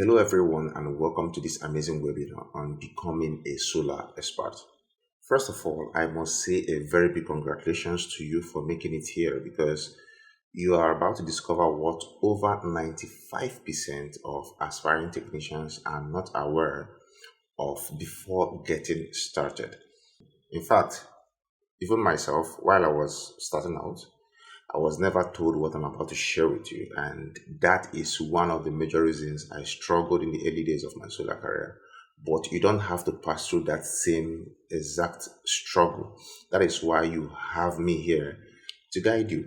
Hello, everyone, and welcome to this amazing webinar on becoming a solar expert. First of all, I must say a very big congratulations to you for making it here because you are about to discover what over 95% of aspiring technicians are not aware of before getting started. In fact, even myself, while I was starting out, I was never told what I'm about to share with you, and that is one of the major reasons I struggled in the early days of my solar career. But you don't have to pass through that same exact struggle. That is why you have me here to guide you.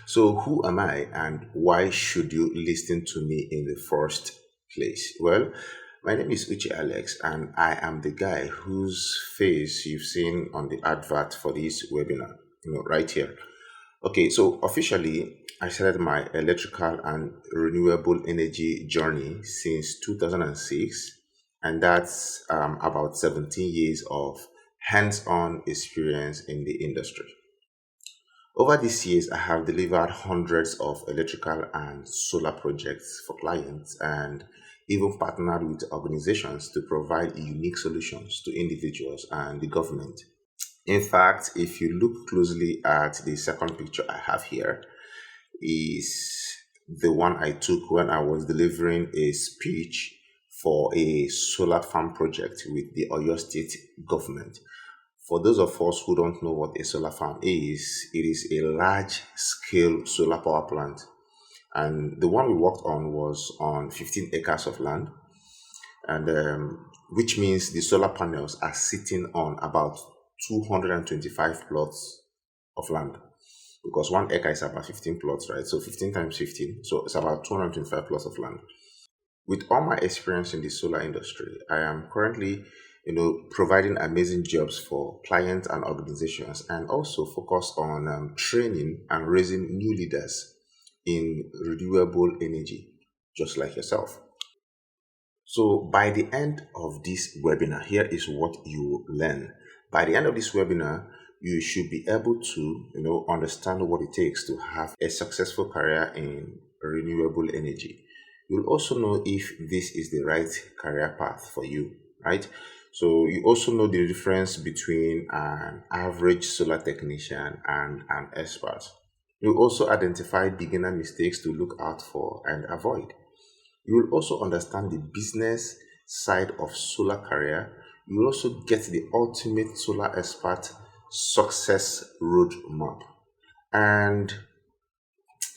So, who am I, and why should you listen to me in the first place? Well, my name is Uche Alex, and I am the guy whose face you've seen on the advert for this webinar, right here. Okay, so officially, I started my electrical and renewable energy journey since 2006, and that's about 17 years of hands on experience in the industry. Over these years, I have delivered hundreds of electrical and solar projects for clients and even partnered with organizations to provide unique solutions to individuals and the government. In fact, if you look closely at the second picture I have here, is the one I took when I was delivering a speech for a solar farm project with the Oyo State government. For those of us who don't know what a solar farm is, it is a large scale solar power plant. And the one we worked on was on 15 acres of land, and which means the solar panels are sitting on about 225 plots of land because 1 acre is about 15 plots, right? So 15 times 15, so it's about 225 plots of land. With all my experience in the solar industry, I am currently, providing amazing jobs for clients and organizations, and also focus on training and raising new leaders in renewable energy, just like yourself. So by the end of this webinar, here is what you learn. By the end of this webinar, you should be able to, understand what it takes to have a successful career in renewable energy. You'll also know if this is the right career path for you, right? So you also know the difference between an average solar technician and an expert. You also identify beginner mistakes to look out for and avoid. You will also understand the business side of solar career. You will also get the ultimate solar expert success roadmap. And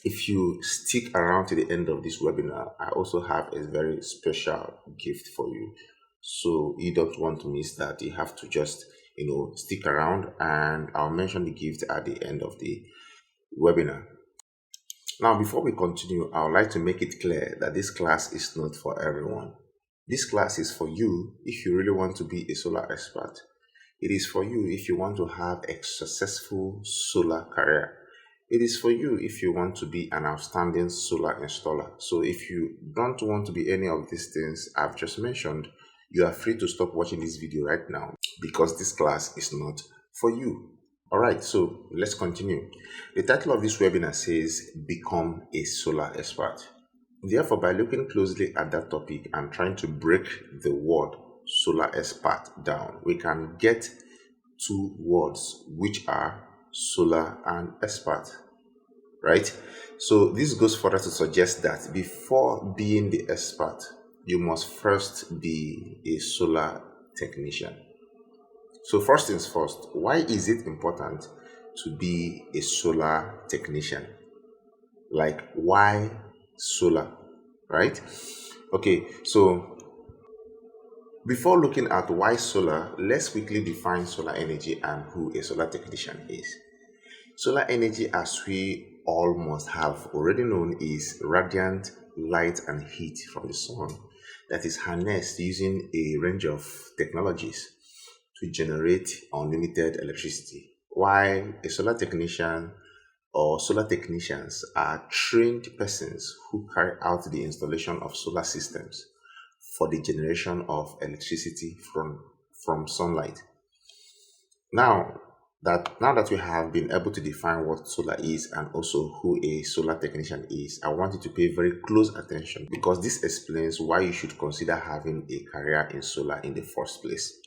if you stick around to the end of this webinar, I also have a very special gift for you. So you don't want to miss that. You have to just, stick around, and I'll mention the gift at the end of the webinar. Now, before we continue, I would like to make it clear that this class is not for everyone. This class is for you if you really want to be a solar expert. It is for you if you want to have a successful solar career. It is for you if you want to be an outstanding solar installer. So if you don't want to be any of these things I've just mentioned, you are free to stop watching this video right now because this class is not for you. All right, so let's continue. The title of this webinar says Become a Solar Expert. Therefore, by looking closely at that topic and trying to break the word solar expert down, we can get two words which are solar and expert, right? So this goes further to suggest that before being the expert, you must first be a solar technician. So first things first, why is it important to be a solar technician? Like why solar, right? Okay, so before looking at why solar, let's quickly define solar energy and who a solar technician is. Solar energy, as we all must have already known, is radiant light and heat from the sun that is harnessed using a range of technologies to generate unlimited electricity. While a solar technician or solar technicians are trained persons who carry out the installation of solar systems for the generation of electricity from sunlight. Now, that now that we have been able to define what solar is and also who a solar technician is, I want you to pay very close attention because this explains why you should consider having a career in solar in the first place.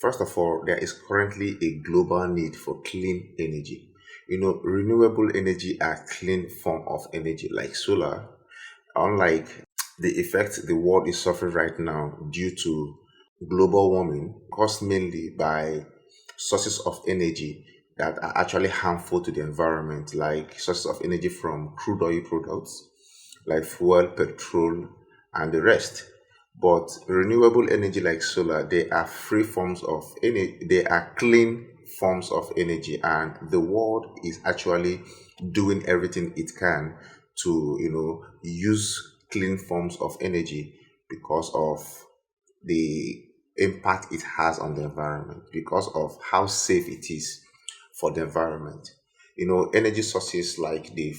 First of all, there is currently a global need for clean energy. Renewable energy are clean form of energy like solar, unlike the effect the world is suffering right now due to global warming caused mainly by sources of energy that are actually harmful to the environment, like sources of energy from crude oil products, like fuel, petrol, and the rest. But renewable energy like solar, they are free forms of energy, they are clean forms of energy, and the world is actually doing everything it can to, use clean forms of energy because of the impact it has on the environment, because of how safe it is for the environment. Energy sources like the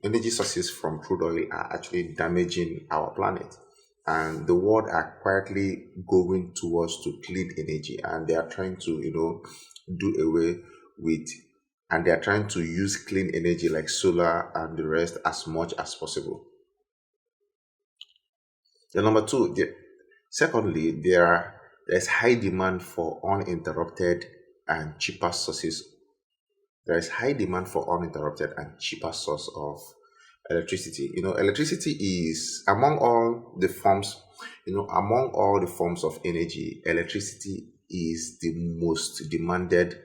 energy sources from crude oil are actually damaging our planet, and the world are quietly going towards to clean energy, and they are trying to do away with, and they are trying to use clean energy like solar and the rest as much as possible. The number two, secondly, there's high demand for uninterrupted and cheaper sources. There is high demand for uninterrupted and cheaper source of electricity. Electricity is among all the forms of energy, electricity is the most demanded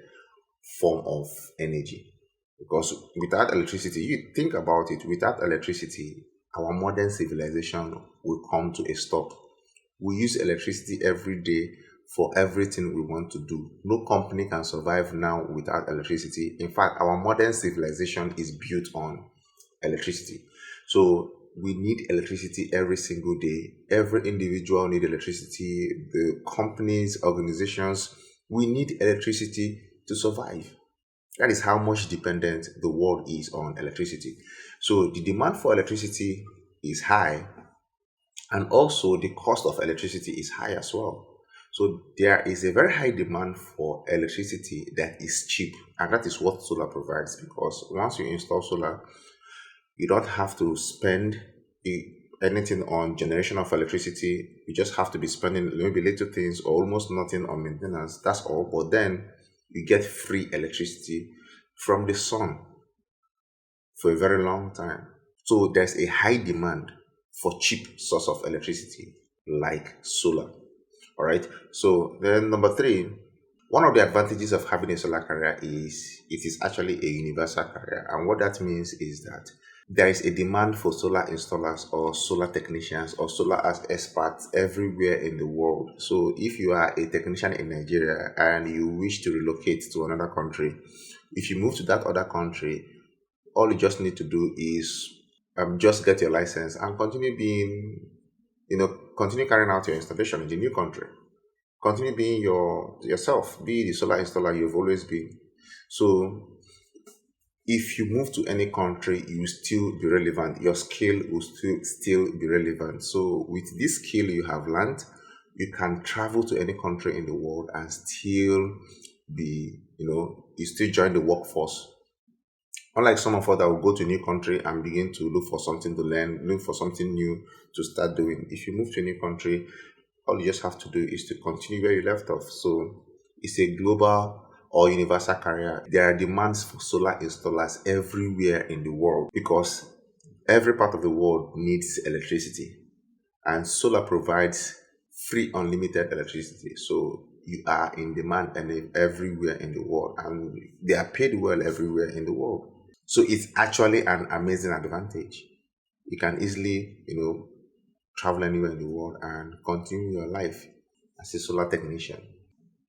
form of energy. Because without electricity, you think about it, without electricity, our modern civilization will come to a stop. We use electricity every day for everything we want to do. No company can survive now without electricity. In fact, our modern civilization is built on electricity. So we need electricity every single day. Every individual need electricity. The companies, organizations, we need electricity to survive. That is how much dependent the world is on electricity. So the demand for electricity is high, and also the cost of electricity is high as well. So there is a very high demand for electricity that is cheap, and that is what solar provides. Because once you install solar, you don't have to spend anything on generation of electricity. You just have to be spending maybe little things or almost nothing on maintenance. That's all. But then you get free electricity from the sun for a very long time. So there's a high demand for cheap source of electricity like solar. All right. So then number three, one of the advantages of having a solar career is it is actually a universal career. And what that means is that there is a demand for solar installers or solar technicians or solar as experts everywhere in the world. So if you are a technician in Nigeria and you wish to relocate to another country, if you move to that other country, all you just need to do is just get your license and continue carrying out your installation in the new country. Continue being yourself, be the solar installer you've always been. So if you move to any country, you will still be relevant. Your skill will still be relevant. So with this skill you have learned, you can travel to any country in the world and still you still join the workforce. Unlike some of us that will go to a new country and begin to look for something to learn, look for something new to start doing. If you move to a new country, all you just have to do is to continue where you left off. So it's a global or universal career. There are demands for solar installers everywhere in the world because every part of the world needs electricity, and solar provides free unlimited electricity. So you are in demand and everywhere in the world, and they are paid well everywhere in the world. So it's actually an amazing advantage. You can easily, travel anywhere in the world and continue your life as a solar technician.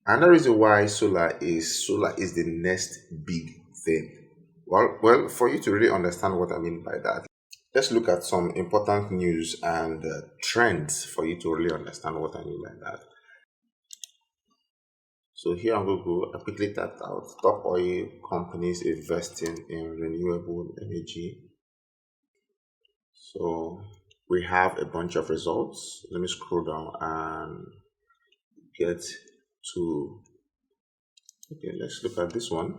Another reason why solar is the next big thing. Well, for you to really understand what I mean by that, let's look at some important news and trends for you to really understand what I mean by that. So here on Google, I quickly typed out top oil companies investing in renewable energy. So we have a bunch of results. Let me scroll down and get to Okay, let's look at this one.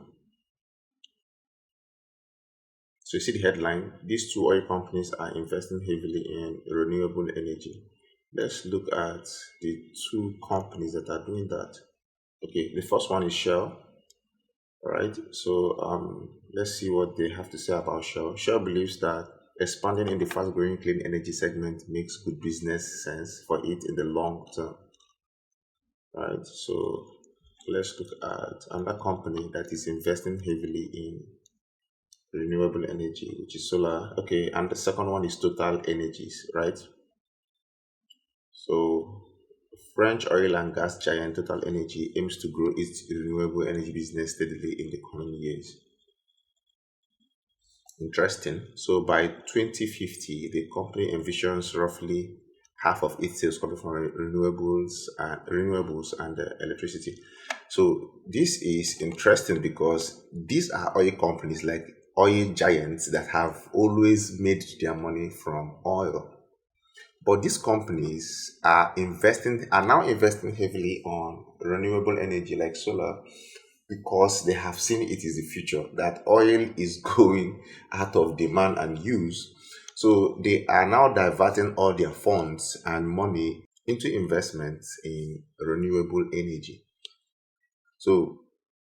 So you see the headline, these two oil companies are investing heavily in renewable energy. Let's look at the two companies that are doing that. Okay, the first one is Shell. All right, so let's see what they have to say about Shell. Shell believes that expanding in the fast-growing clean energy segment makes good business sense for it in the long term. Right, so let's look at another company that is investing heavily in renewable energy, which is solar. Okay, and the second one is Total Energies, right? So French oil and gas giant Total Energy aims to grow its renewable energy business steadily in the coming years. Interesting. So by 2050, the company envisions roughly half of its sales coming from renewables and electricity. So this is interesting because these are oil companies like oil giants that have always made their money from oil. But these companies are now investing heavily on renewable energy like solar because they have seen it is the future, that oil is going out of demand and use. So they are now diverting all their funds and money into investments in renewable energy. So,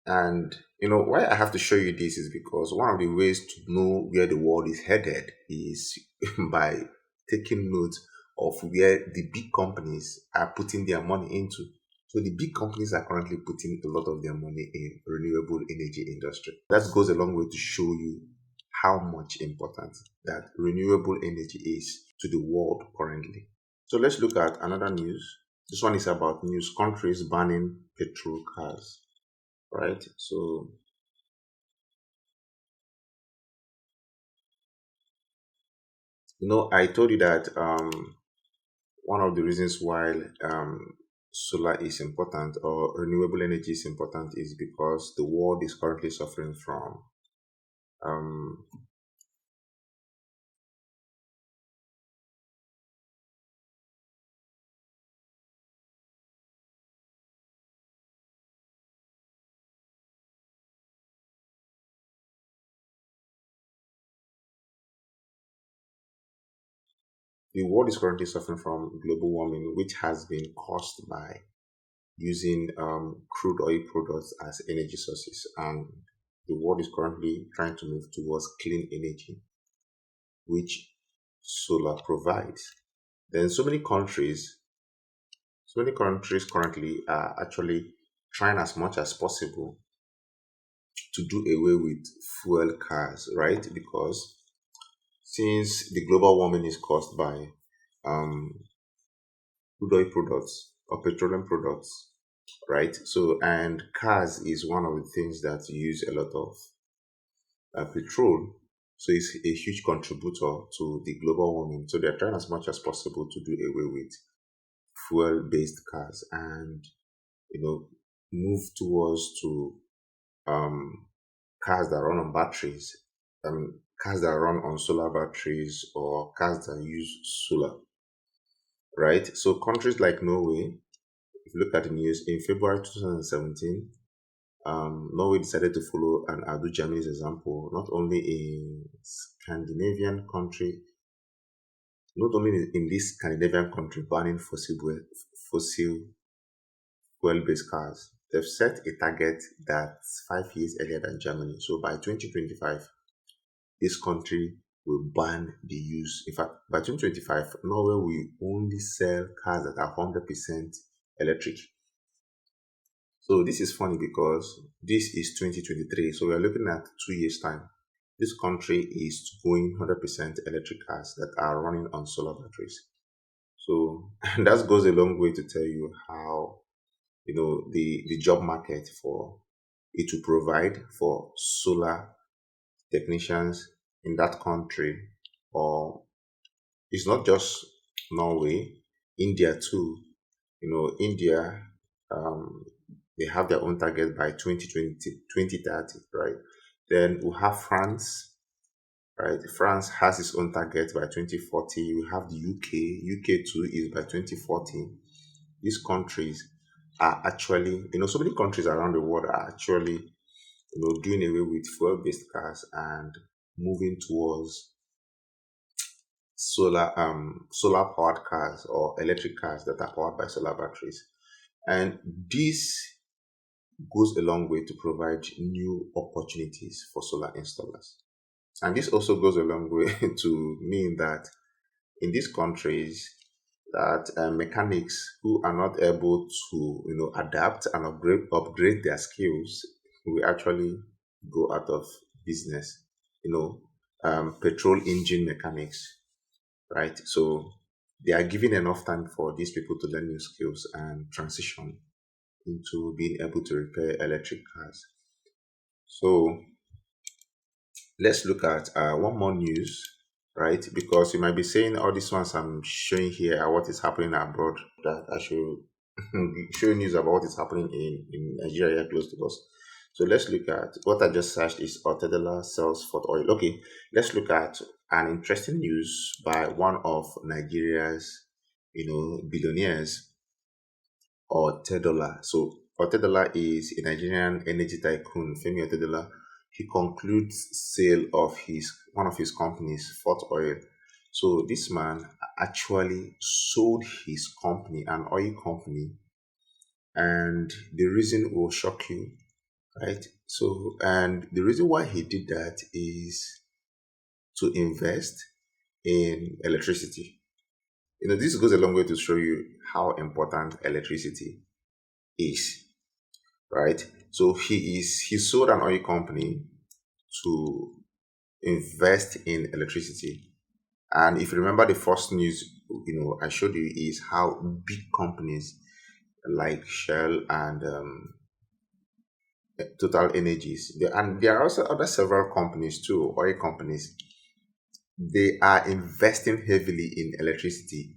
and why I have to show you this is because one of the ways to know where the world is headed is by taking note of where the big companies are putting their money into. So the big companies are currently putting a lot of their money in renewable energy industry. That goes a long way to show you how much important that renewable energy is to the world currently. So let's look at another news. This one is about news countries banning petrol cars, right? So I told you that one of the reasons why solar is important or renewable energy is important is because the world is currently suffering from um, the world is currently suffering from global warming, which has been caused by using crude oil products as energy sources, and the world is currently trying to move towards clean energy, which solar provides. Then so many countries currently are actually trying as much as possible to do away with fuel cars, right? Because since the global warming is caused by um, crude oil products or petroleum products, right? So, and cars is one of the things that use a lot of petrol. So, it's a huge contributor to the global warming. So, they're trying as much as possible to do away with fuel based cars and, you know, move towards to um, cars that run on batteries, cars that run on solar batteries or cars that use solar, right? So countries like Norway, if you look at the news, in February 2017, Norway decided to follow and do Germany's example, not only in this Scandinavian country banning fossil fuel-based cars. They've set a target that's 5 years earlier than Germany. So by 2025, this country will ban the use. In fact, by 2025, Norway will only sell cars that are 100% electric. So this is funny because this is 2023. So we are looking at 2 years' time. This country is going 100% electric cars that are running on solar batteries. So that goes a long way to tell you how the job market for it to provide for solar technicians in that country, or it's not just Norway, India too. India, um, they have their own target by 2020 2030, right? Then we have France, right? France has its own target by 2040. We have the UK. UK too is by 2040. These countries are actually, so many countries around the world are actually, doing away with fuel-based cars and moving towards solar powered cars or electric cars that are powered by solar batteries. And this goes a long way to provide new opportunities for solar installers. And this also goes a long way to mean that in these countries, that mechanics who are not able to, adapt and upgrade their skills will actually go out of business. You know, petrol engine mechanics, right? So they are giving enough time for these people to learn new skills and transition into being able to repair electric cars. So let's look at one more news, right? Because you might be saying all these ones I'm showing here are what is happening abroad, that I should show news about what is happening in Nigeria close to us. So let's look at what I just searched is Otedela sells Fort Oil. Okay, let's look at an interesting news by one of Nigeria's, billionaires, Otedola. So Otedola is a Nigerian energy tycoon, Femi Otedola. He concludes sale of his one of his companies, Fort Oil. So this man actually sold his company, an oil company, and the reason will shock you, right? So, and the reason why he did that is to invest in electricity. This goes a long way to show you how important electricity is, right? So he sold an oil company to invest in electricity. And if you remember the first news, I showed you is how big companies like Shell and Total Energies, and there are also other several companies too, oil companies. They are investing heavily in electricity,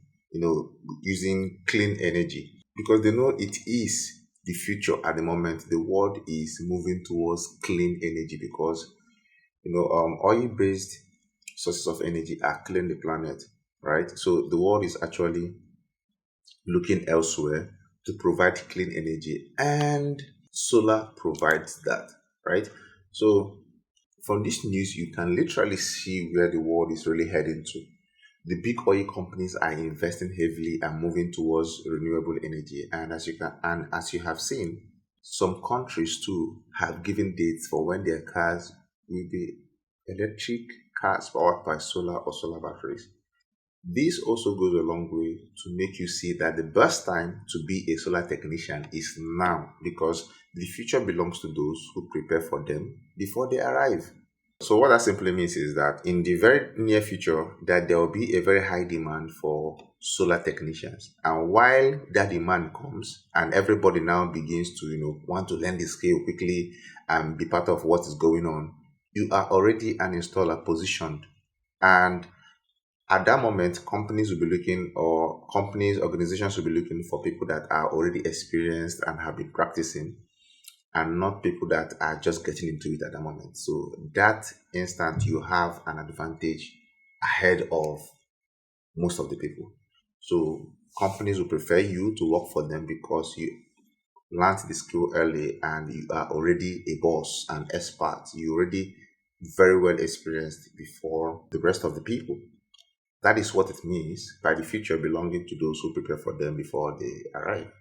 using clean energy because they know it is the future at the moment. The world is moving towards clean energy because oil-based sources of energy are killing the planet, right? So the world is actually looking elsewhere to provide clean energy, and solar provides that, right? So from this news, you can literally see where the world is really heading to. The big oil companies are investing heavily and moving towards renewable energy, and as you have seen, some countries too have given dates for when their cars will be electric cars powered by solar or solar batteries. This also goes a long way to make you see that the best time to be a solar technician is now, because the future belongs to those who prepare for them before they arrive. So what that simply means is that in the very near future, that there will be a very high demand for solar technicians. And while that demand comes and everybody now begins to, want to learn the skill quickly and be part of what is going on, you are already an installer positioned. And at that moment, companies will be looking, or companies, organizations will be looking for people that are already experienced and have been practicing, and not people that are just getting into it at the moment. So that instant, you have an advantage ahead of most of the people. So companies will prefer you to work for them because you learned the skill early and you are already a boss, an expert. You already very well experienced before the rest of the people. That is what it means by the future belonging to those who prepare for them before they arrive.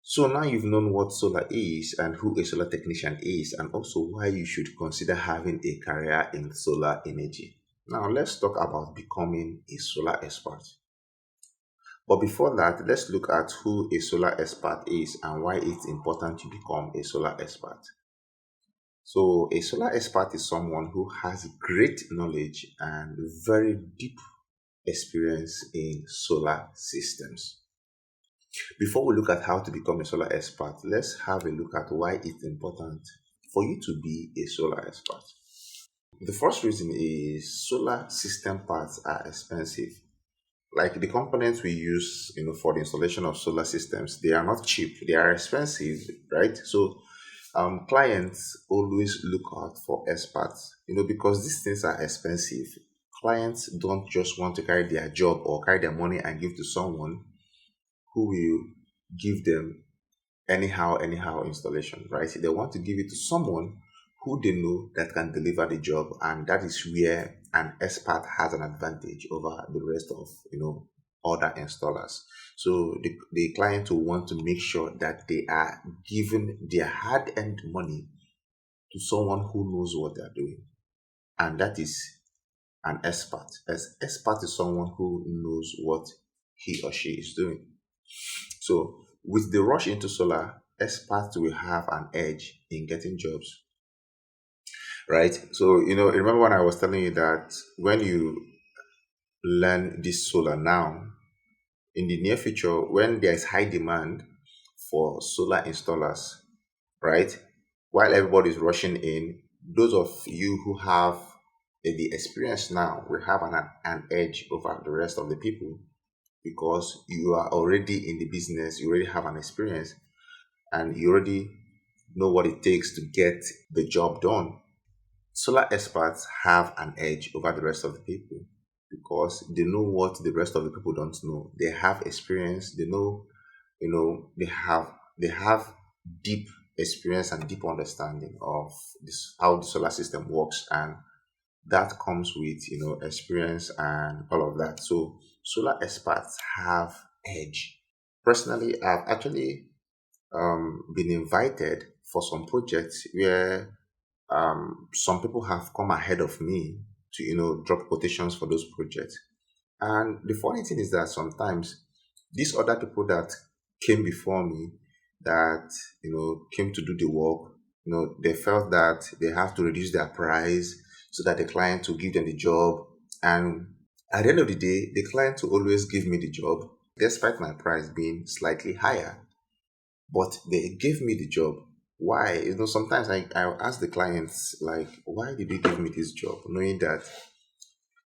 So now you've known what solar is and who a solar technician is, and also why you should consider having a career in solar energy. Now let's talk about becoming a solar expert. But before that, let's look at who a solar expert is and why it's important to become a solar expert. So a solar expert is someone who has great knowledge and very deep experience in solar systems. Before we look at how to become a solar expert, let's have a look at why it's important for you to be a solar expert. The first reason is solar system parts are expensive. Like the components we use, for the installation of solar systems, they are not cheap. They are expensive, right? So clients always look out for experts, because these things are expensive. Clients don't just want to carry their job or carry their money and give to someone who will give them anyhow installation, right? They want to give it to someone who they know that can deliver the job, and that is where an expert has an advantage over the rest of other installers. So the client will want to make sure that they are giving their hard-earned money to someone who knows what they are doing, and that is an expert. As expert is someone who knows what he or she is doing. So with the rush into solar, experts will have an edge in getting jobs, right? So remember when I was telling you that when you learn this solar now, in the near future, when there is high demand for solar installers, right? While everybody is rushing in, those of you who have the experience now will have an edge over the rest of the people, because you are already in the business, you already have an experience, and you already know what it takes to get the job done. Solar experts have an edge over the rest of the people because they know what the rest of the people don't know. They have experience, they know, they have deep experience and deep understanding of this how the solar system works, and that comes with experience and all of that. So solar experts have edge. Personally, I've actually been invited for some projects where some people have come ahead of me to drop quotations for those projects. And the funny thing is that sometimes these other people that came before me, that came to do the work, they felt that they have to reduce their price so that the client will give them the job. And at the end of the day, the client will always give me the job despite my price being slightly higher, but they gave me the job. Why? Sometimes I ask the clients, like, why did you give me this job, knowing that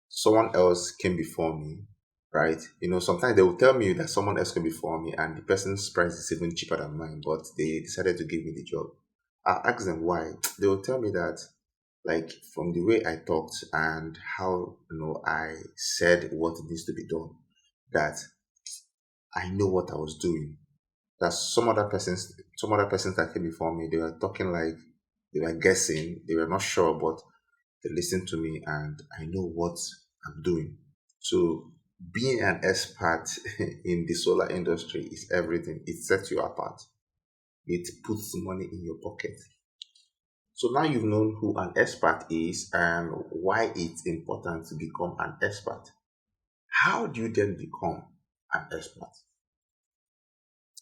someone else came before me, right? Sometimes they will tell me that someone else came before me and the person's price is even cheaper than mine, but they decided to give me the job. I ask them why. They will tell me that, like, from the way I talked and how I said what needs to be done, that I know what I was doing. That some other persons that came before me, they were talking like they were guessing, they were not sure, but they listened to me and I know what I'm doing. So being an expert in the solar industry is everything. It sets you apart. It puts money in your pocket. So now you've known who an expert is and why it's important to become an expert. How do you then become an expert?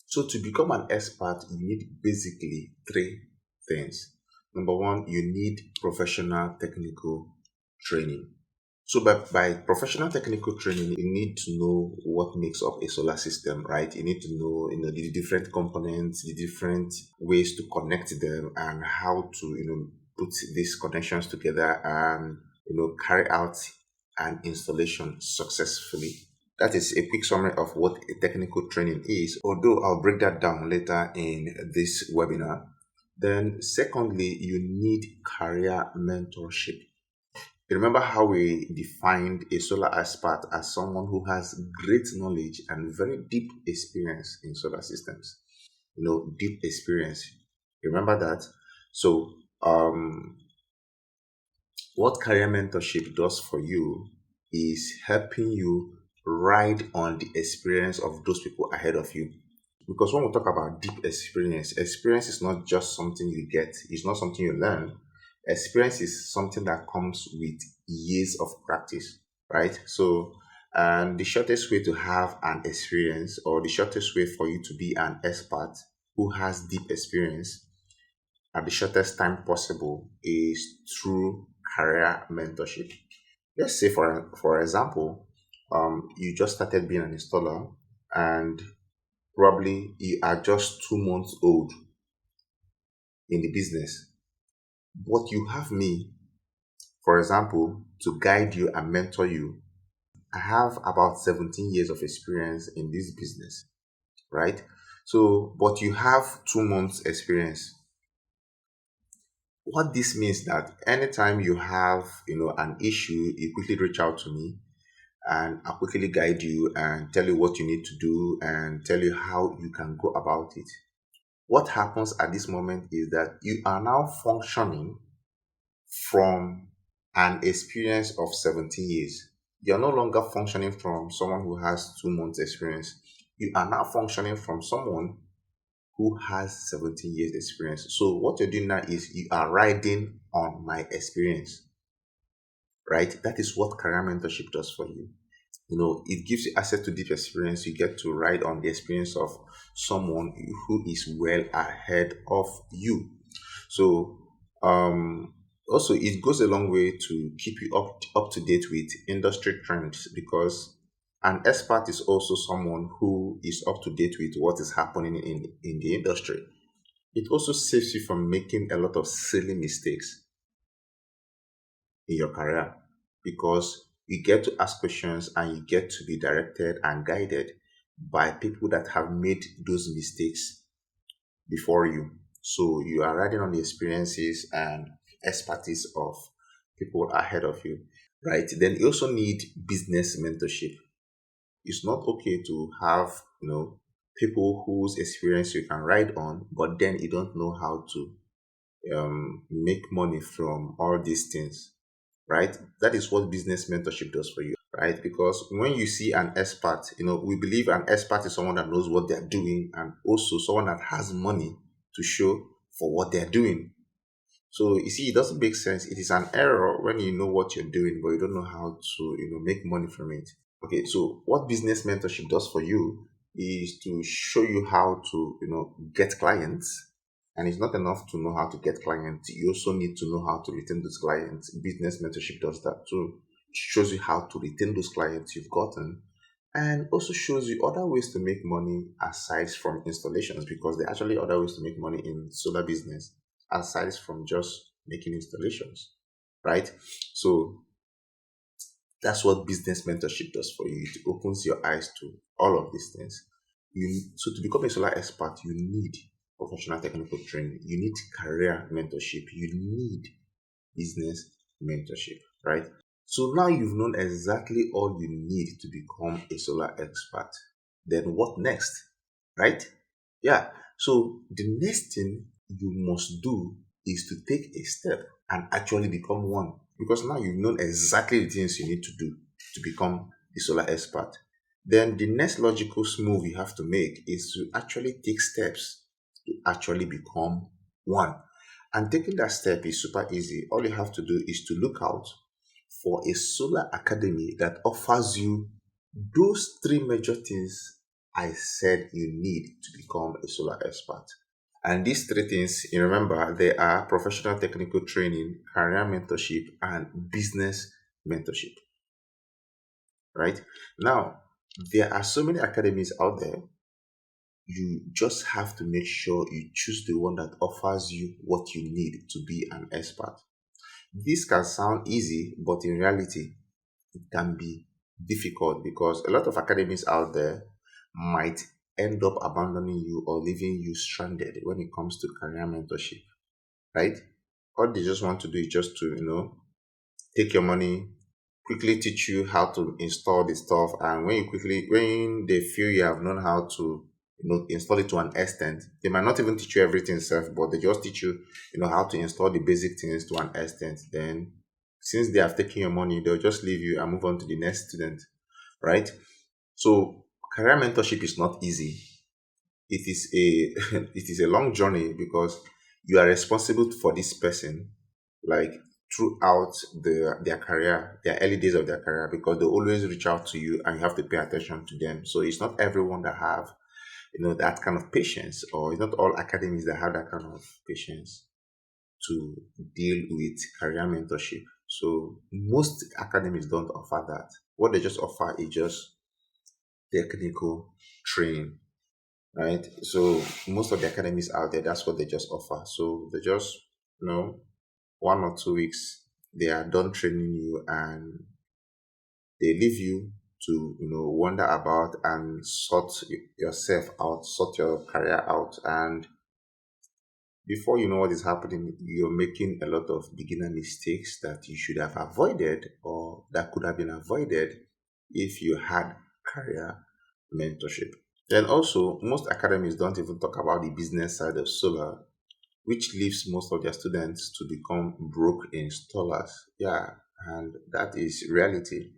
So to become an expert, you need basically three things. Number one, you need professional technical training. So by professional technical training, you need to know what makes up a solar system, right? You need to know, the different components, the different ways to connect them, and how to, put these connections together and, carry out an installation successfully. That is a quick summary of what a technical training is, although I'll break that down later in this webinar. Then, secondly, you need career mentorship. You remember how we defined a solar expert as someone who has great knowledge and very deep experience in solar systems. Deep experience. Remember that? So, what career mentorship does for you is helping you ride on the experience of those people ahead of you. Because when we talk about deep experience, experience is not just something you get, it's not something you learn. Experience is something that comes with years of practice, right? So, and the shortest way to have an experience, or the shortest way for you to be an expert who has deep experience at the shortest time possible, is through career mentorship. Let's say, for example, you just started being an installer, and probably you are just 2 months old in the business, but you have me, for example, to guide you and mentor you. I have about 17 years of experience in this business, right? So, but you have 2 months experience. What this means that anytime you have, an issue, you quickly reach out to me, and I'll quickly guide you and tell you what you need to do and tell you how you can go about it. What happens at this moment is that you are now functioning from an experience of 17 years. You're no longer functioning from someone who has 2 months experience. You are now functioning from someone who has 17 years experience. So what you're doing now is you are riding on my experience, right? That is what career mentorship does for you. It gives you access to deep experience. You get to ride on the experience of someone who is well ahead of you. So also it goes a long way to keep you up to date with industry trends, because an expert is also someone who is up to date with what is happening in the industry. It also saves you from making a lot of silly mistakes in your career, because you get to ask questions and you get to be directed and guided by people that have made those mistakes before you. So you are riding on the experiences and expertise of people ahead of you, right? Then you also need business mentorship. It's not okay to have, people whose experience you can ride on, but then you don't know how to make money from all these things, right? That is what business mentorship does for you, right? Because when you see an expert, we believe an expert is someone that knows what they're doing and also someone that has money to show for what they're doing. So you see, it doesn't make sense. It is an error when you know what you're doing, but you don't know how to, make money from it. Okay, so what business mentorship does for you is to show you how to, get clients. And it's not enough to know how to get clients. You also need to know how to retain those clients. Business mentorship does that too. It shows you how to retain those clients you've gotten, and also shows you other ways to make money aside from installations, because there are actually other ways to make money in solar business aside from just making installations, right? So that's what business mentorship does for you. It opens your eyes to all of these things. So to become a solar expert, you need professional technical training. You need career mentorship. You need business mentorship, right? So now you've known exactly all you need to become a solar expert. Then what next, right? Yeah. So the next thing you must do is to take a step and actually become one. Because now you've known exactly the things you need to do to become a solar expert. Then the next logical move you have to make is to actually take steps to actually become one. And taking that step is super easy. All you have to do is to look out for a solar academy that offers you those three major things I said you need to become a solar expert. And these three things, you remember, they are professional technical training, career mentorship, and business mentorship, right? Now, there are so many academies out there. You just have to make sure you choose the one that offers you what you need to be an expert. This can sound easy, but in reality, it can be difficult, because a lot of academies out there might end up abandoning you or leaving you stranded when it comes to career mentorship, right? All they just want to do is just to, take your money, quickly teach you how to install the stuff, and when they feel you have known how to, install it to an extent, they might not even teach you everything self, but they just teach you, how to install the basic things to an extent. Then, since they have taken your money, they'll just leave you and move on to the next student, right? So career mentorship is not easy. It is a it is a long journey, because you are responsible for this person, like, throughout their career, their early days of their career, because they always reach out to you and you have to pay attention to them. So it's not everyone that have, that kind of patience, or it's not all academies that have that kind of patience to deal with career mentorship. So most academies don't offer that. What they just offer is just technical training, right? So most of the academies out there, that's what they just offer. So they just, 1 or 2 weeks, they are done training you, and they leave you to, wander about and sort yourself out, sort your career out. And before you know what is happening, you're making a lot of beginner mistakes that you should have avoided, or that could have been avoided if you had career mentorship. Then also, most academies don't even talk about the business side of solar, which leaves most of their students to become broke installers. Yeah, and that is reality,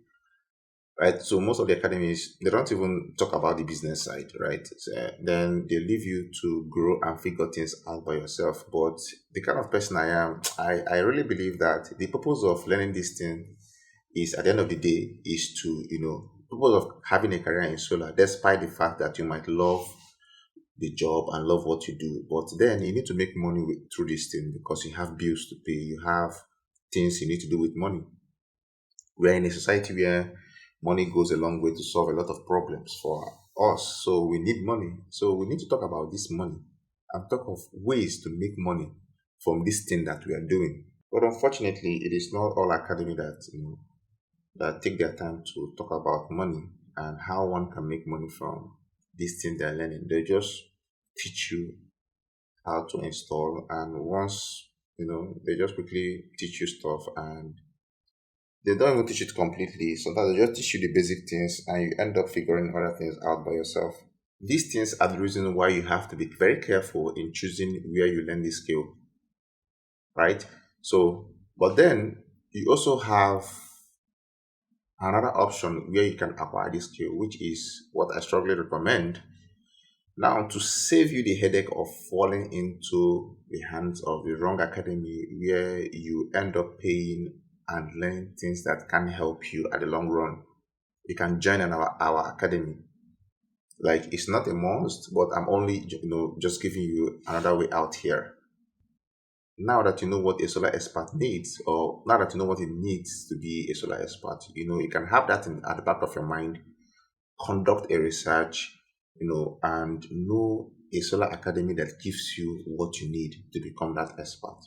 right? So most of the academies, they don't even talk about the business side, right? So, then they leave you to grow and figure things out by yourself. But the kind of person I am, I really believe that the purpose of learning this thing is, at the end of the day, is to, purpose of having a career in solar, despite the fact that you might love the job and love what you do, but then you need to make money through this thing, because you have bills to pay, you have things you need to do with money. We're in a society where money goes a long way to solve a lot of problems for us. So we need money. So we need to talk about this money and talk of ways to make money from this thing that we are doing. But unfortunately, it is not all academy that that take their time to talk about money and how one can make money from this thing they're learning. They just teach you how to install, and once they just quickly teach you stuff, and they don't even teach it completely. Sometimes they just teach you the basic things and you end up figuring other things out by yourself. These things are the reason why you have to be very careful in choosing where you learn this skill, right? So, but then you also have another option where you can acquire this skill, which is what I strongly recommend. Now, to save you the headache of falling into the hands of the wrong academy where you end up paying and learning things that can help you at the long run, you can join our academy. Like, it's not a must, but I'm only just giving you another way out here. Now that you know what a solar expert needs, or now that you know what it needs to be a solar expert, you can have that at the back of your mind, conduct a research, and know a solar academy that gives you what you need to become that expert,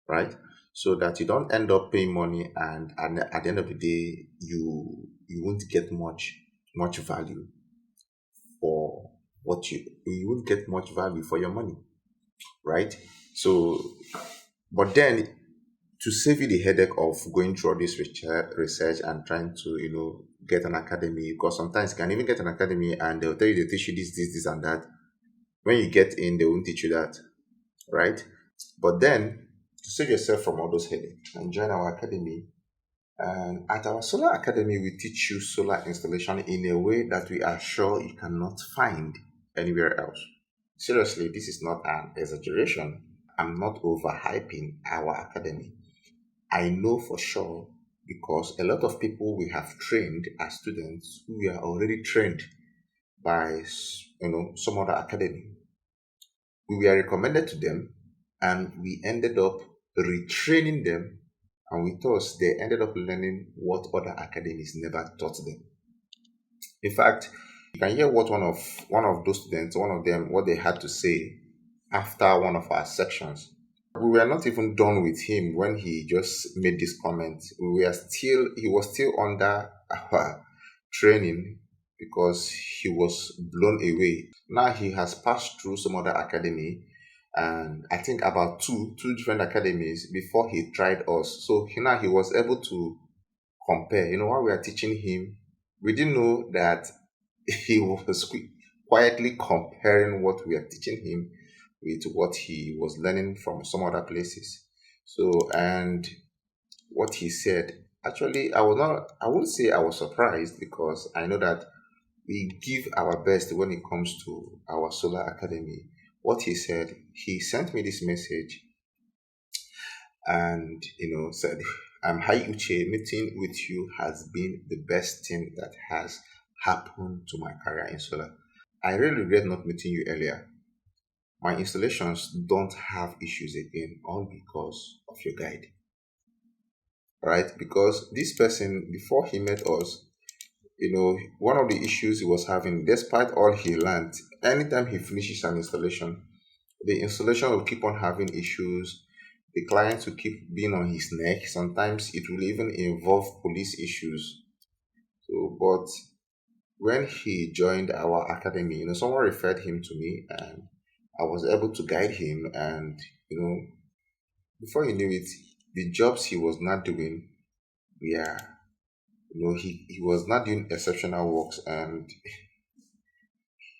right? So that you don't end up paying money, and at the end of the day, you won't get much value for what you won't get much value for your money, right? So, but then, to save you the headache of going through all this research and trying to get an academy, because sometimes you can even get an academy and they'll tell you they teach you this and that. When you get in, they won't teach you that, right? But then, to save yourself from all those headaches, and join our academy. And at our solar academy, we teach you solar installation in a way that we are sure you cannot find anywhere else. Seriously, this is not an exaggeration. I'm not overhyping our academy. I know for sure, because a lot of people we have trained as students who were already trained by some other academy. We were recommended to them, and we ended up retraining them, and with us they ended up learning what other academies never taught them. In fact, you can hear what one of those students, one of them, what they had to say after one of our sections. We were not even done with him when he just made this comment. He was still under our training, because he was blown away. Now he has passed through some other academy, and I think about two different academies before he tried us. So now he was able to compare. While we are teaching him, we didn't know that he was quietly comparing what we are teaching him with what he was learning from some other places. So, and what he said, actually, I won't say I was surprised, because I know that we give our best when it comes to our solar academy. What he said, he sent me this message, and said, Hi Uche, meeting with you has been the best thing that has happened to my career in solar. I really regret not meeting you earlier. My installations don't have issues again, all because of your guide. Right? Because this person, before he met us, one of the issues he was having, despite all he learned, anytime he finishes an installation, the installation will keep on having issues. The client will keep being on his neck. Sometimes it will even involve police issues. So, but when he joined our academy, someone referred him to me, and I was able to guide him. And, before he knew it, the jobs he was not doing were He was not doing exceptional works, and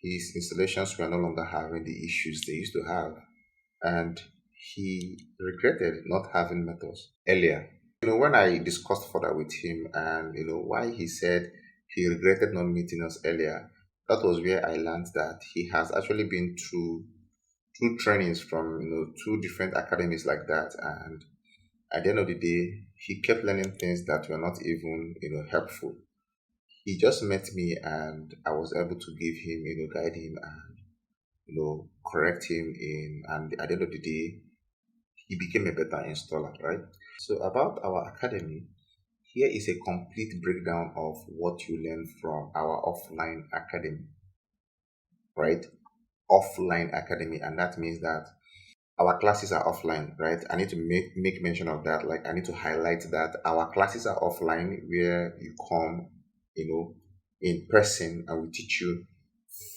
his installations were no longer having the issues they used to have. And he regretted not having met us earlier. When I discussed further with him and why he said he regretted not meeting us earlier, that was where I learned that he has actually been through two trainings from two different academies like that, and at the end of the day, he kept learning things that were not even helpful. He just met me, and I was able to give him, guide him, and correct him in, and at the end of the day, he became a better installer, right? So about our academy, here is a complete breakdown of what you learn from our offline academy, right? Offline academy, and that means that our classes are offline, right? I need to make mention of that. Like, I need to highlight that our classes are offline, where you come, in person, and we teach you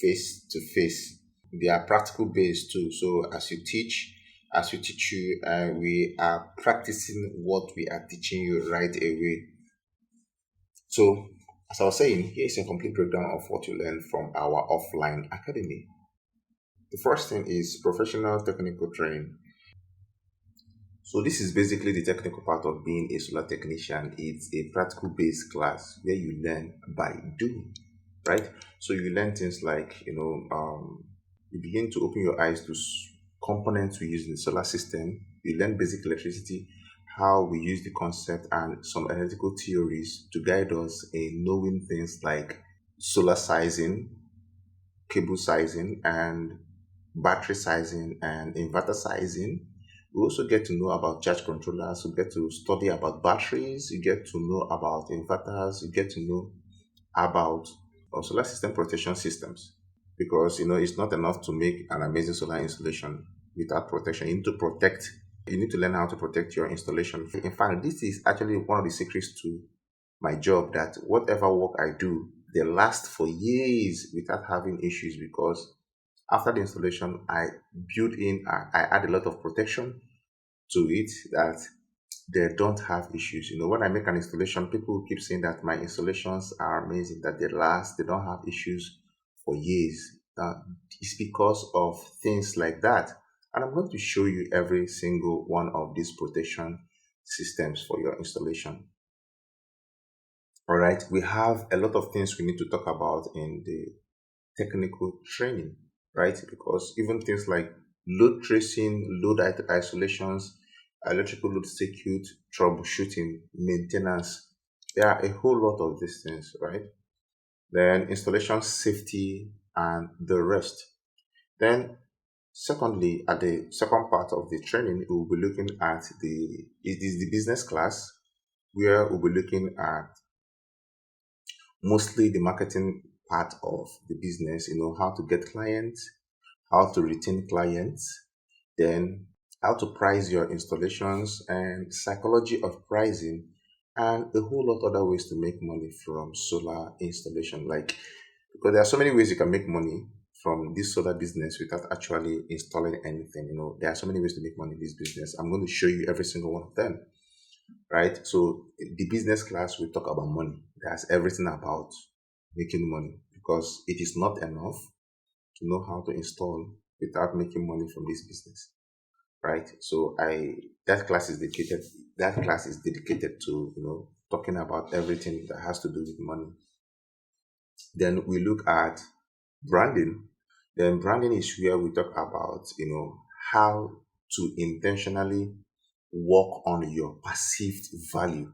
face to face. They are practical based too. So as we teach you, we are practicing what we are teaching you right away. So, as I was saying, here is a complete breakdown of what you learn from our offline academy. The first thing is professional technical training. So this is basically the technical part of being a solar technician. It's a practical based class where you learn by doing, right? So you learn things like, you begin to open your eyes to components we use in the solar system. You learn basic electricity, how we use the concept, and some analytical theories to guide us in knowing things like solar sizing, cable sizing, and battery sizing, and inverter sizing. We also get to know about charge controllers. We get to study about batteries. You get to know about inverters. You get to know about solar system protection systems, because it's not enough to make an amazing solar installation without protection. You need to protect. You need to learn how to protect your installation. In fact, this is actually one of the secrets to my job, that whatever work I do, they last for years without having issues, because after the installation, I build in, I add a lot of protection to it, that they don't have issues. When I make an installation, people keep saying that my installations are amazing, that they last, they don't have issues for years. It's because of things like that. And I'm going to show you every single one of these protection systems for your installation. All right, we have a lot of things we need to talk about in the technical training, right? Because even things like load tracing, load isolations, electrical load circuit, troubleshooting, maintenance, there are a whole lot of these things, right? Then installation safety and the rest. Then secondly, at the second part of the training, we'll be looking at it is the business class, where we'll be looking at mostly the marketing part of the business, how to get clients, how to retain clients, then how to price your installations, and psychology of pricing, and a whole lot other ways to make money from solar installation. Like, because there are so many ways you can make money from this solar business without actually installing anything. There are so many ways to make money in this business. I'm going to show you every single one of them, right? So the business class will talk about money. That's everything about making money, because it is not enough to know how to install without making money from this business, right? So I that class is dedicated to talking about everything that has to do with money. Then we look at branding. Then branding is where we talk about how to intentionally work on your perceived value,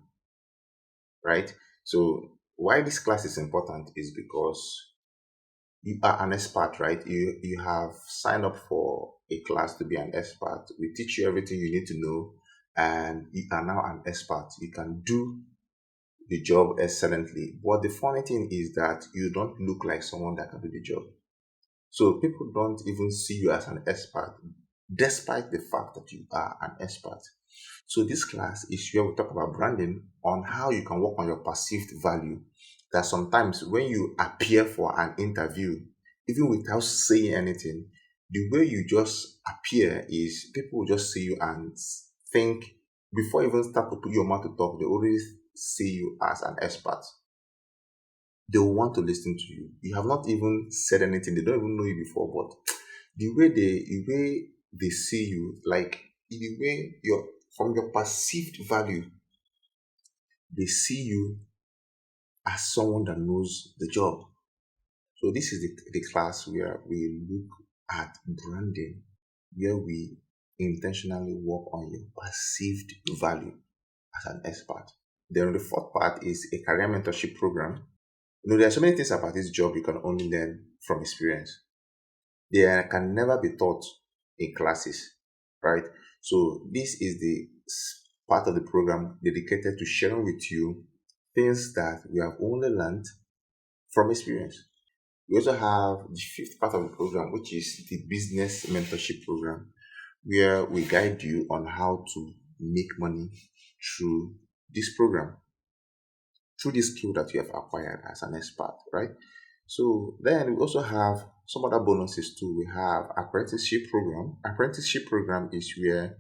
right? So why this class is important is because you are an expert, right? You have signed up for a class to be an expert. We teach you everything you need to know, and you are now an expert. You can do the job excellently. But the funny thing is that you don't look like someone that can do the job. So people don't even see you as an expert, despite the fact that you are an expert. So this class is where we talk about branding, on how you can work on your perceived value. That sometimes when you appear for an interview, even without saying anything, the way you just appear is people will just see you and think, before you even start to put your mouth to talk, they already see you as an expert. They will want to listen to you. You have not even said anything. They don't even know you before, but the way they see you, like the way your from your perceived value, they see you as someone that knows the job. So this is the class where we look at branding, where we intentionally work on your perceived value as an expert. Then the fourth part is a career mentorship program. There are so many things about this job you can only learn from experience. They can never be taught in classes, right? So this is the part of the program dedicated to sharing with you things that we have only learned from experience. We also have the fifth part of the program, which is the business mentorship program, where we guide you on how to make money through this program, through this skill that you have acquired as an expert, right? So then we also have some other bonuses too. We have apprenticeship program. Apprenticeship program is where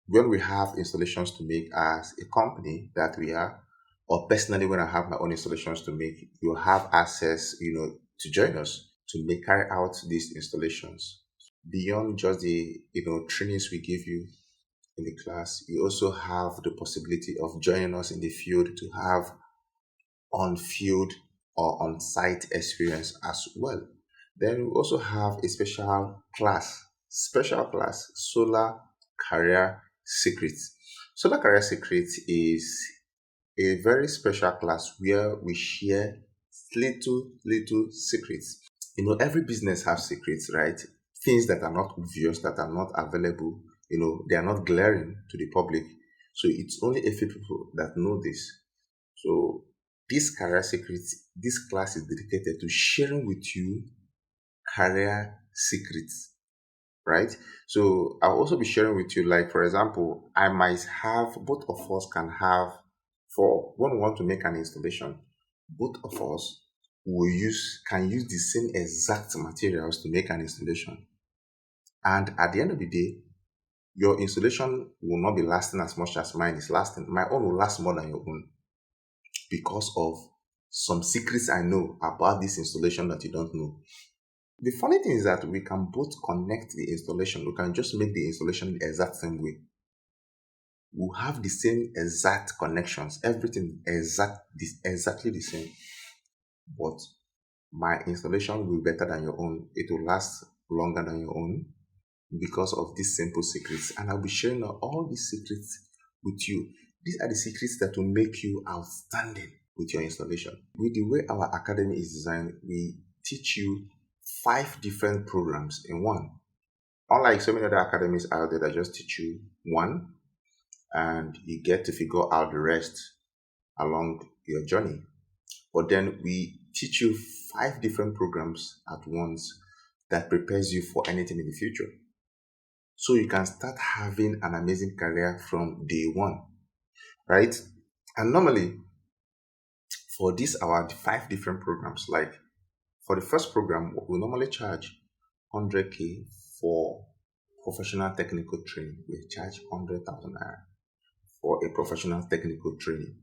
when we have installations to make as a company that we are, or personally when I have my own installations to make, you have access, to join us to make carry out these installations. Beyond just the trainings we give you in the class, you also have the possibility of joining us in the field to have on field or on site experience as well. Then we also have a special class, Solar Career Secrets. Solar Career Secrets is a very special class where we share little secrets. Every business has secrets, right? Things that are not obvious, that are not available, they are not glaring to the public. So it's only a few people that know this. So this career secrets, this class is dedicated to sharing with you career secrets, right? So I'll also be sharing with you, like for example, I might have both of us can have for when we want to make an installation, both of us can use the same exact materials to make an installation. And at the end of the day, your installation will not be lasting as much as mine is lasting. My own will last more than your own because of some secrets I know about this installation that you don't know. The funny thing is that we can both connect the installation. We can just make the installation the exact same way. We'll have the same exact connections, everything exactly the same. But my installation will be better than your own. It will last longer than your own because of these simple secrets. And I'll be sharing all these secrets with you. These are the secrets that will make you outstanding with your installation. With the way our academy is designed, we teach you 5 different programs in one. Unlike so many other academies out there that just teach you one and you get to figure out the rest along your journey. But then we teach you 5 different programs at once that prepares you for anything in the future. So you can start having an amazing career from day one, right? And normally for this our 5 different programs, like for the first program, we normally charge 100K for professional technical training. We charge 100,000 naira for a professional technical training,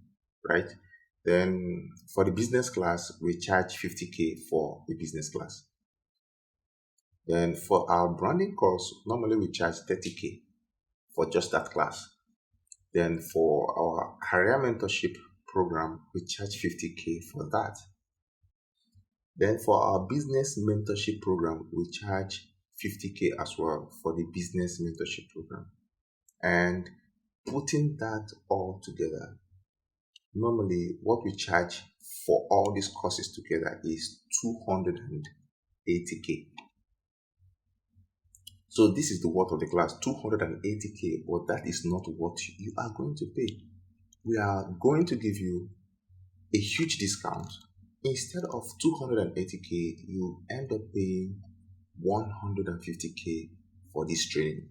right? Then for the business class, we charge 50K for the business class. Then for our branding course, normally we charge 30K for just that class. Then for our career mentorship program, we charge 50K for that. Then for our business mentorship program, we charge 50K as well for the business mentorship program. And putting that all together, normally what we charge for all these courses together is 280K. So this is the worth of the class, 280K, but that is not what you are going to pay. We are going to give you a huge discount. Instead of 280K, you end up paying 150K for this training.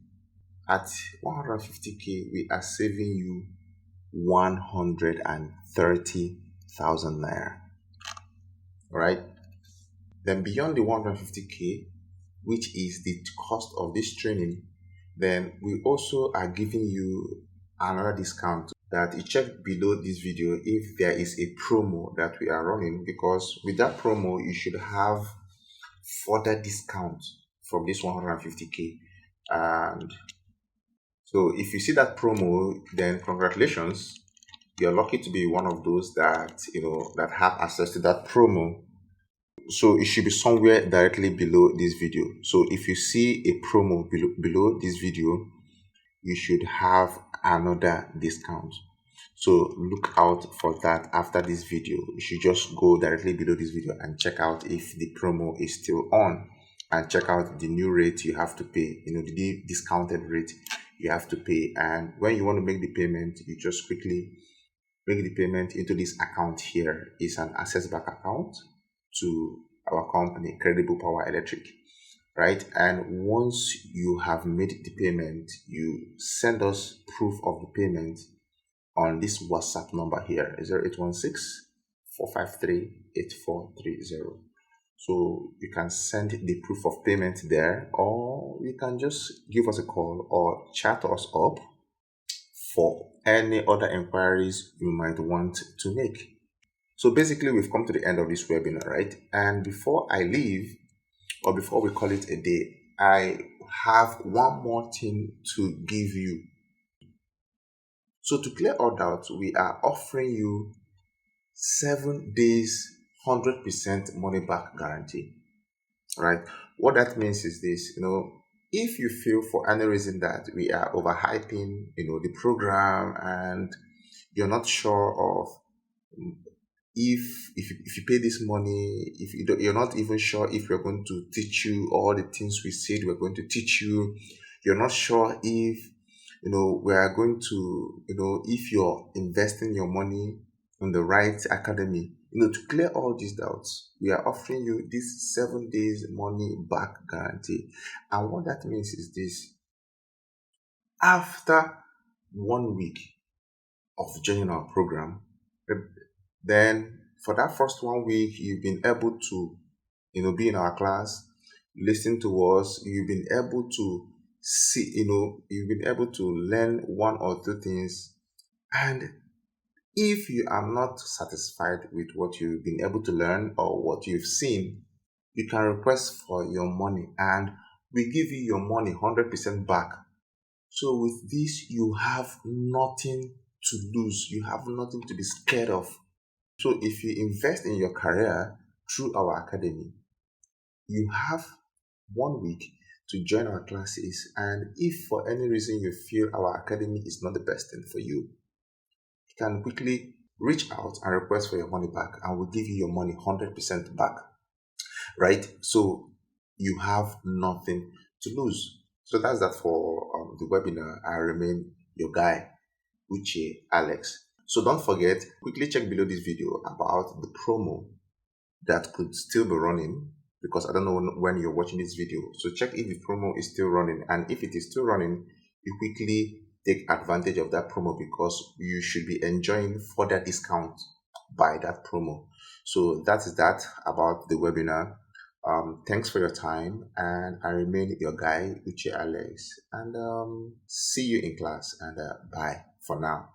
At 150K, we are saving you 130,000 naira. All right. Then beyond the 150K, which is the cost of this training, then we also are giving you another discount. that you check below this video if there is a promo that we are running, because with that promo you should have further discount from this 150k. And so if you see that promo, then congratulations, you're lucky to be one of those that that have access to that promo. So it should be somewhere directly below this video. So if you see a promo below this video, you should have another discount. So look out for that after this video. You should just go directly below this video and check out if the promo is still on, and check out the new rate you have to pay, the new discounted rate you have to pay. And when you want to make the payment, you just quickly make the payment into this account here. It's an access back account to our company, Credible Power Electric, right? And once you have made the payment, you send us proof of the payment on this WhatsApp number here, 0816-453-8430. So you can send the proof of payment there, or you can just give us a call or chat us up for any other inquiries you might want to make. So basically, we've come to the end of this webinar, right? And before I leave, or before we call it a day, I have one more thing to give you. So to clear all doubts, we are offering you 7 days, 100% money back guarantee, right? What that means is this, if you feel for any reason that we are overhyping, the program, and you're not sure of if you pay this money, if you're not even sure if we're going to teach you all the things we said we're going to teach you, you're not sure if we are going to, if you're investing your money in the right academy, to clear all these doubts, we are offering you this 7 days money back guarantee. And what that means is this: after 1 week of joining our program, then for that first 1 week, you've been able to, be in our class, listen to us, you've been able to see, you've been able to learn one or two things. And if you are not satisfied with what you've been able to learn or what you've seen, you can request for your money, and we give you your money 100% back. So with this, you have nothing to lose. You have nothing to be scared of. So if you invest in your career through our academy, you have 1 week to join our classes. And if for any reason you feel our academy is not the best thing for you, you can quickly reach out and request for your money back, and we'll give you your money 100% back, right? So you have nothing to lose. So that's that for the webinar. I remain your guy, Uche Alex. So don't forget, quickly check below this video about the promo that could still be running, because I don't know when you're watching this video. So check if the promo is still running, and if it is still running, you quickly take advantage of that promo, because you should be enjoying further discount by that promo. So that is that about the webinar. Thanks for your time, and I remain your guy, Uche Alex, and see you in class, and bye for now.